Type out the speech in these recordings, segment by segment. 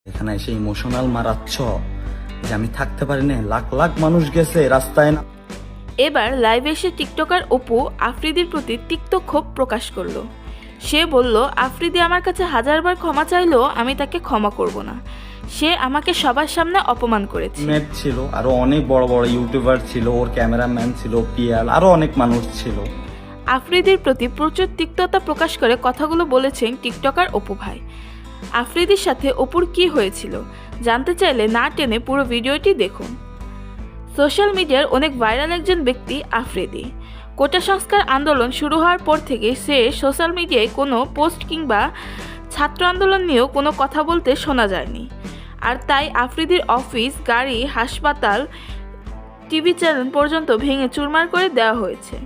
এখানে এসে ইমোশনাল মারাচ্ছ যে আমি থাকতে পারি না, লাখ লাখ মানুষ গেছে রাস্তায় না। এবার লাইভে এসে টিকটকার অপু আফ্রিদির প্রতি তিক্ত ক্ষোভ প্রকাশ করলো। সে বলল, আফ্রিদি আমার কাছে হাজারবার ক্ষমা চাইলেও আমি তাকে ক্ষমা করব না। সে আমাকে সবার সামনে অপমান করেছে। নেট ছিল, আরো অনেক বড় বড় ইউটিউবার ছিল, ওর ক্যামেরাম্যান ছিল, পিয়াল, আরো অনেক মানুষ ছিল। আফ্রিদির প্রতি প্রচুর তিক্ততা প্রকাশ করে কথাগুলো বলেছেন টিকটকার অপু ভাই। আফ্রিদির সাথে অপুর কি হয়েছিল জানতে চাইলে না টেনে পুরো ভিডিওটি দেখুন। সোশ্যাল মিডিয়ার অনেক ভাইরাল একজন ব্যক্তি আফ্রিদি। কোটা সংস্কার আন্দোলন শুরু হওয়ার পর থেকে সে সোশ্যাল মিডিয়ায় কোনো পোস্ট কিংবা ছাত্র আন্দোলন নিয়েও কোনো কথা বলতে শোনা যায়নি। আর তাই আফ্রিদির অফিস, গাড়ি, হাসপাতাল, টিভি চ্যানেল পর্যন্ত ভেঙে চুরমার করে দেওয়া হয়েছে।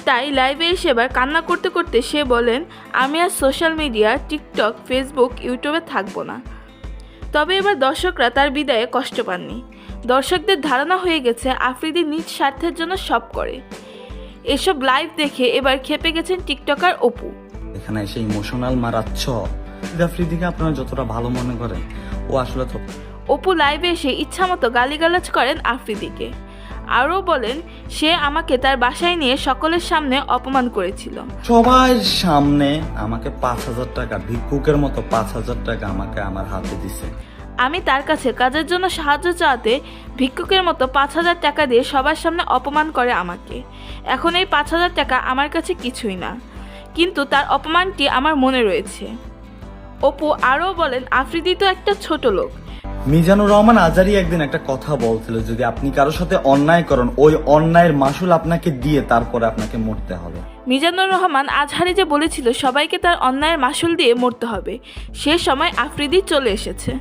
তাই লাইভে এসে এবার কান্না করতে করতে সে বলেন, আমি আর সোশ্যাল মিডিয়া, টিকটক, ফেসবুক, ইউটিউবে থাকবো না। তবে এবার দর্শকরা তার বিদায়ে কষ্ট পাননি। দর্শকদের ধারণা হয়ে গেছে আফ্রিদি নিজ স্বার্থের জন্য সব করে। এসব লাইভ দেখে এবার ক্ষেপে গেছেন টিকটকার অপু। এখানে এসে ইমোশনাল মারাচ্ছ। আফ্রিদিকে আপনারা যতটা ভালো মনে করেন, ও আসলে তো। অপু লাইভে এসে ইচ্ছামতো গালিগালাজ করেন আফ্রিদিকে। আরও বলেন, সে আমাকে তার বাসায় নিয়ে সকলের সামনে অপমান করেছিল। সবার সামনে আমাকে 5,000 টাকা, ভিক্ষুকের মতো 5,000 টাকা আমাকে আমার হাতে দিছে। আমি তার কাছে কাজের জন্য সাহায্য চাওয়াতে ভিক্ষুকের মতো 5,000 টাকা দিয়ে সবার সামনে অপমান করে আমাকে। এখন এই 5,000 টাকা আমার কাছে কিছুই না, কিন্তু তার অপমানটি আমার মনে রয়েছে। অপু আরও বলেন, আফ্রিদি তো একটা ছোট লোক। মিজানুর রহমান আজারি একদিন একটা কথা বলছিল, যদি আপনি কারোর সাথে অন্যায় করেন, ওই অন্যায়ের মাসুল আপনাকে দিয়ে তারপরে আপনাকে মরতে হবে। মিজানুর রহমান আজহারি যে বলেছিল সবাইকে তার অন্যায়ের মাসুল দিয়ে মরতে হবে, সে সময় আফ্রিদি চলে এসেছে।